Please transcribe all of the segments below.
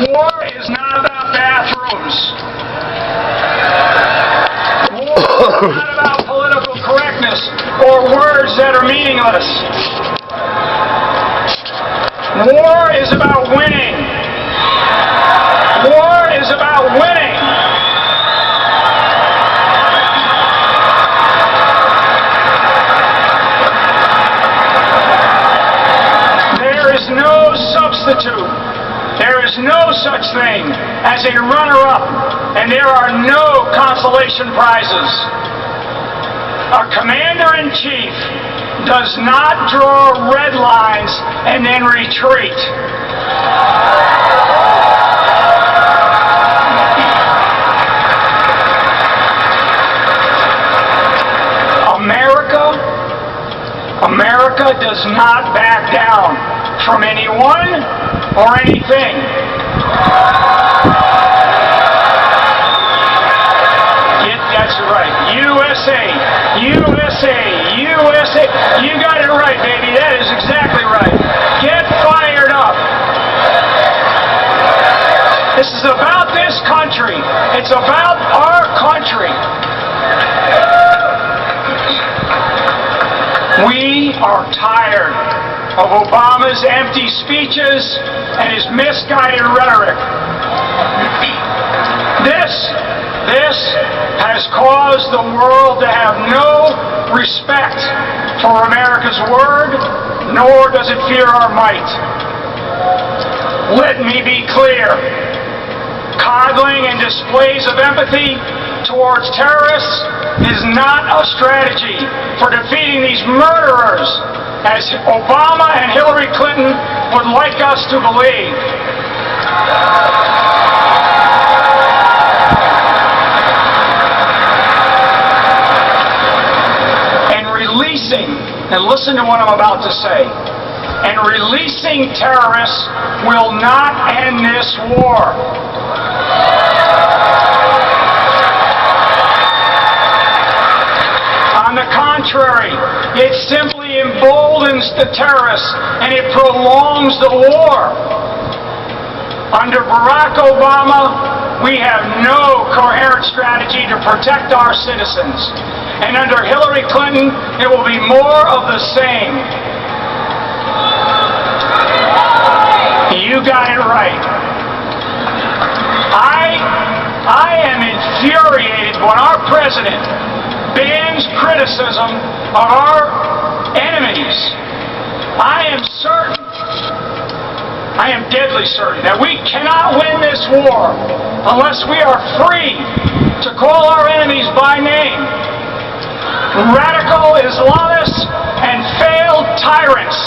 War is not about bathrooms. War is not about political correctness or words that are meaningless. War is about winning. War is about winning. There is no substitute. There is no such thing as a runner-up, and there are no consolation prizes. A commander-in-chief does not draw red lines and then retreat. America does not back down from anyone or anything. That's right. USA, USA, USA. You got it right, baby. That is exactly right. Get fired up. This is about this country. It's about our country. We are tired of Obama's empty speeches and his misguided rhetoric. This has caused the world to have no respect for America's word, nor does it fear our might. Let me be clear. Coddling and displays of empathy towards terrorists is not a strategy for defeating these murderers, as Obama and Hillary Clinton would like us to believe. And listen to what I'm about to say. And releasing terrorists will not end this war. On the contrary, it simply emboldens the terrorists and it prolongs the war. Under Barack Obama, we have no coherent strategy to protect our citizens. And under Hillary Clinton, it will be more of the same. You got it right. I am infuriated when our president bans criticism of our enemies. I am deadly certain that we cannot win this war unless we are free to call our enemies by name. Radical Islamists and failed tyrants.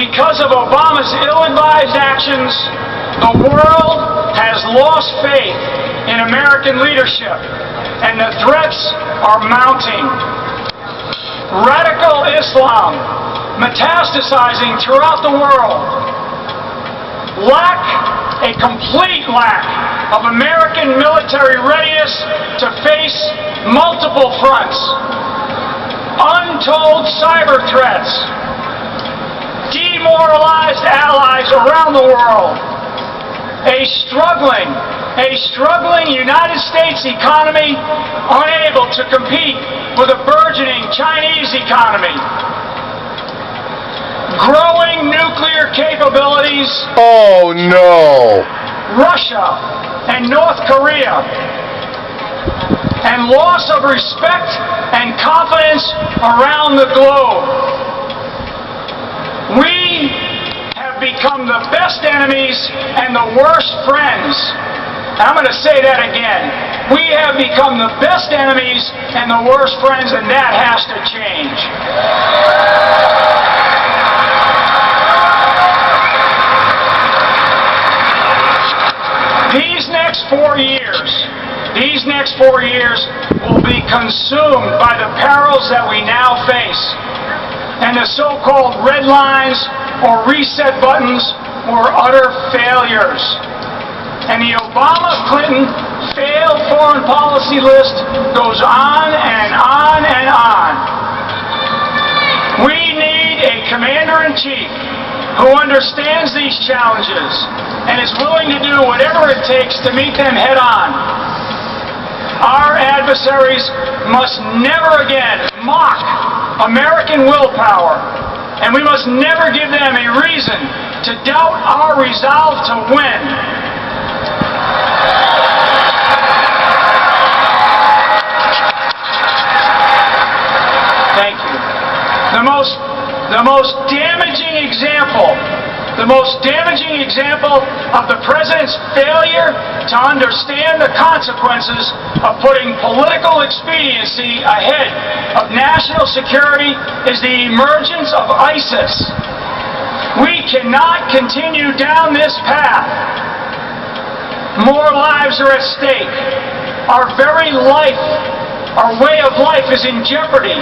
Because of Obama's ill-advised actions, the world has lost faith in American leadership, and the threats are mounting. Radical Islam metastasizing throughout the world. A complete lack of American military readiness to face multiple fronts. Untold cyber threats. Demoralized allies around the world. A struggling United States economy unable to compete with a burgeoning Chinese economy. Growing nuclear capabilities. Oh no! Russia and North Korea. And loss of respect and confidence around the globe. We have become the best enemies and the worst friends. I'm going to say that again. We have become the best enemies and the worst friends, and that has to change. These next 4 years will be consumed by the perils that we now face. And the so-called red lines or reset buttons were utter failures. And the Obama-Clinton failed foreign policy list goes on and on and on. We need a commander-in-chief who understands these challenges and is willing to do whatever it takes to meet them head-on. Our adversaries must never again mock American willpower, and we must never give them a reason to doubt our resolve to win. Thank you. The most damaging example of the president's failure to understand the consequences of putting political expediency ahead of national security is the emergence of ISIS. We cannot continue down this path. More lives are at stake. Our very life, our way of life is in jeopardy.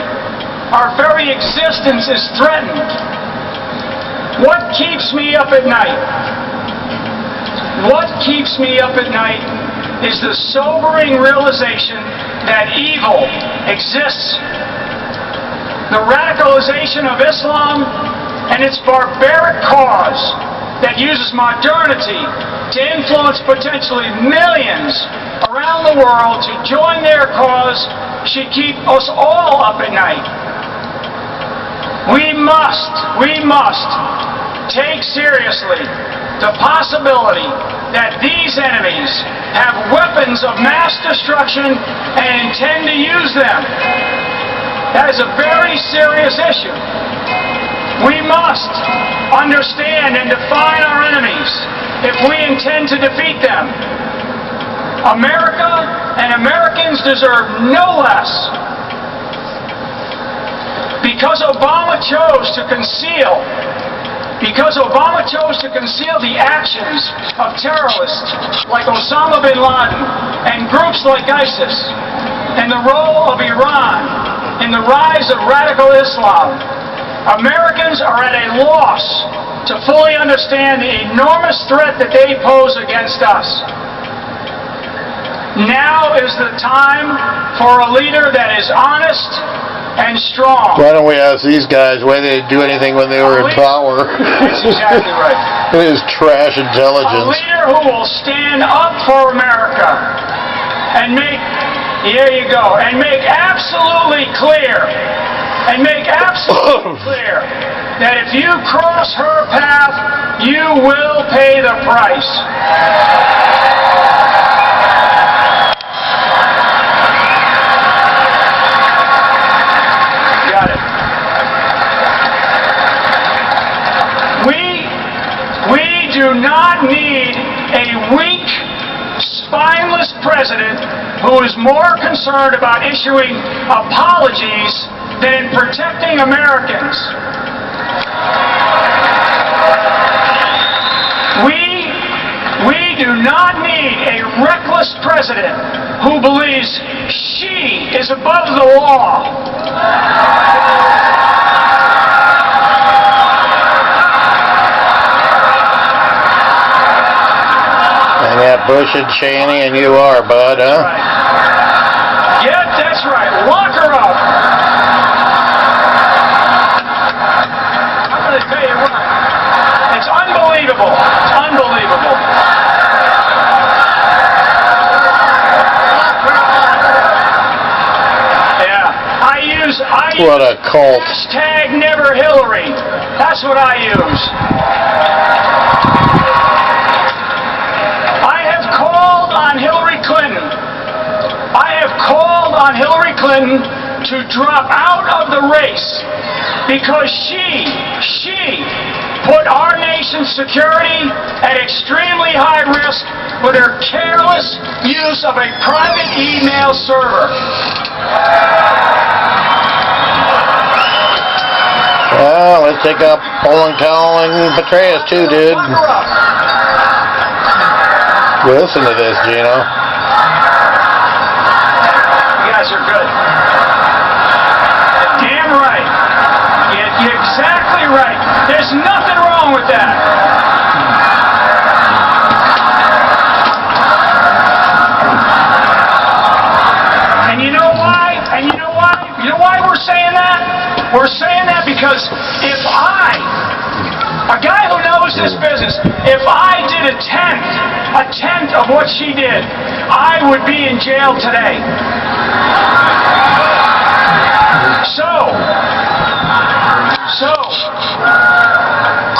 Our very existence is threatened. What keeps me up at night? What keeps me up at night is the sobering realization that evil exists. The radicalization of Islam and its barbaric cause that uses modernity to influence potentially millions around the world to join their cause should keep us all up at night. We must take seriously the possibility that these enemies have weapons of mass destruction and intend to use them. That is a very serious issue. We must understand and define our enemies if we intend to defeat them. America and Americans deserve no less. Because Obama chose to conceal the actions of terrorists like Osama bin Laden and groups like ISIS, and the role of Iran in the rise of radical Islam, Americans are at a loss to fully understand the enormous threat that they pose against us. Now is the time for a leader that is honest and strong. Why don't we ask these guys why they didn't do anything when they were in power? That's exactly right. It is trash A intelligence. leader who will stand up for America and make absolutely clear that if you cross her path, you will pay the price. Got it. We do not need a weak, spineless president who is more concerned about issuing apologies than in protecting Americans. We do not need a reckless president who believes she is above the law. And that Bush and Cheney and you are, bud, huh? Right. Yep, that's right. Lock her up. I'm going to tell you what. It's unbelievable. It's unbelievable. Yeah. I use What a cult. hashtag Never Hillary. That's what I use. I have called on Hillary Clinton to drop out of the race because she put our nation's security at extremely high risk with her careless use of a private email server. Well, let's take up Polencal and Petraeus too, dude. Listen to this, Gino. You guys are good. Damn right. You're exactly right. There's nothing wrong with that. We're saying that because if a guy who knows this business, if I did a tenth of what she did, I would be in jail today. So,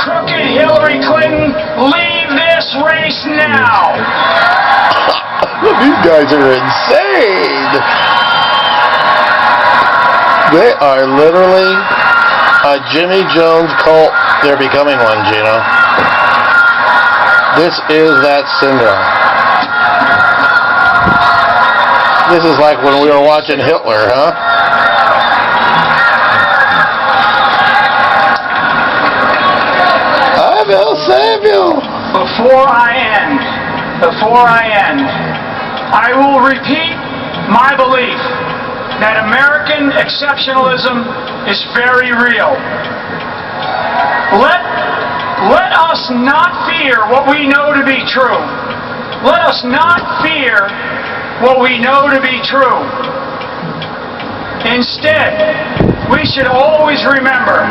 crooked Hillary Clinton, leave this race now. These guys are insane. They are literally a Jimmy Jones cult. They're becoming one, Gino. This is that syndrome. This is like when we were watching Hitler, huh? I will save you. Before I end, I will repeat my belief that American exceptionalism is very real. Let us not fear what we know to be true. Let us not fear what we know to be true. Instead, we should always remember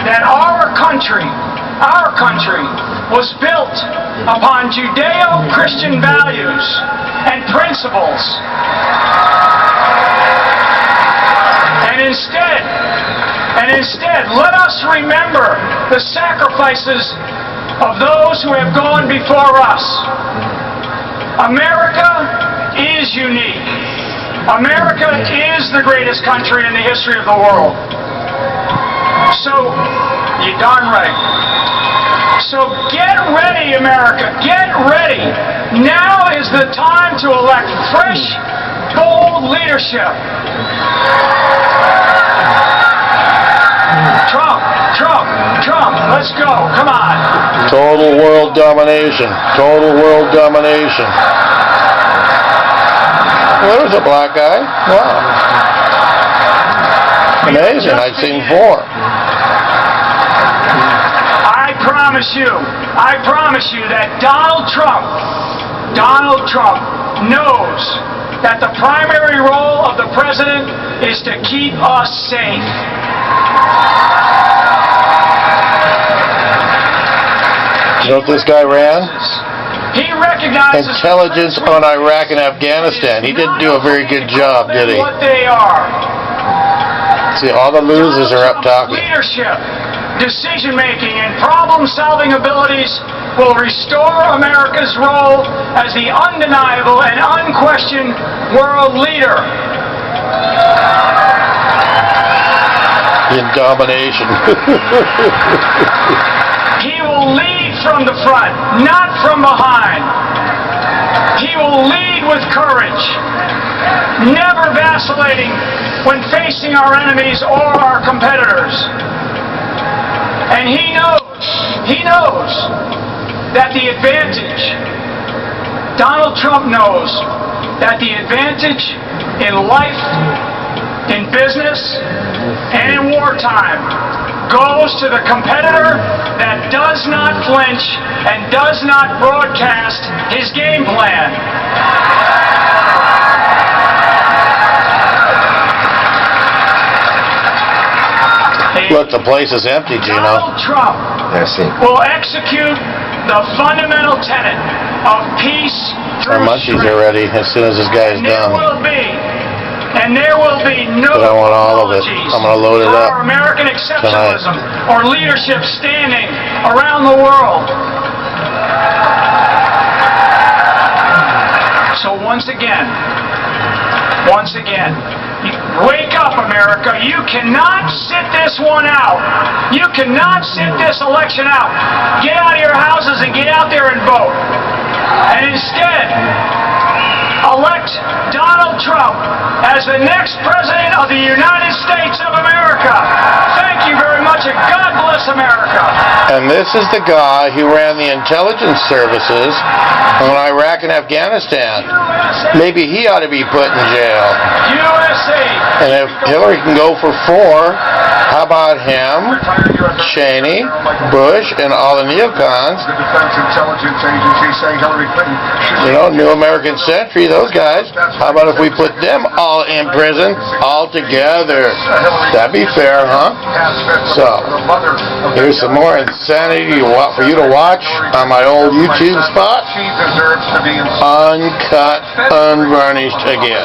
that our country was built upon Judeo-Christian values and principles. And instead, let us remember the sacrifices of those who have gone before us. America is unique. America is the greatest country in the history of the world. So, you're darn right. So get ready, America. Get ready. Now is the time to elect fresh, bold leadership. Trump, let's go, come on. Total world domination. Total world domination. Well, there's a black guy. Wow. Amazing, I've seen 4. I promise you that Donald Trump knows that the primary role of the president is to keep us safe. You know what this guy ran? He recognizes intelligence on Iraq and Afghanistan. He didn't do a very good job, did he? What they are. See, all the losers are up talking. Leadership, decision-making, and problem-solving abilities will restore America's role as the undeniable and unquestioned world leader. In domination. He will lead from the front, not from behind. He will lead with courage, never vacillating when facing our enemies or our competitors. And he knows that the advantage, Donald Trump knows that the advantage in life, in business, and in wartime goes to the competitor that does not flinch and does not broadcast his game plan. Look, the place is empty, Gino. Donald Trump will execute the fundamental tenet of peace through Our munchies strength. are ready as soon as this guy is done. There will be no But I want all of it. I'm going to load it up for American exceptionalism or leadership standing around the world. So once again, wake up, America. You cannot sit this one out. You cannot sit this election out. Get out of your houses and get out there and vote. And instead, elect Donald Trump as the next President of the United States of America. Thank you very much, and God bless America. And this is the guy who ran the intelligence services on Iraq and Afghanistan. Maybe he ought to be put in jail. USA. And if Hillary can go for 4, How about him, Cheney, Bush, and all the neocons? The Defense Intelligence Agency saying Hillary Clinton should... You know, New American Century, those guys. How about if we put them all in prison, all together? That'd be fair, huh? So, here's some more insanity for you to watch on my old YouTube spot. Uncut, unvarnished again.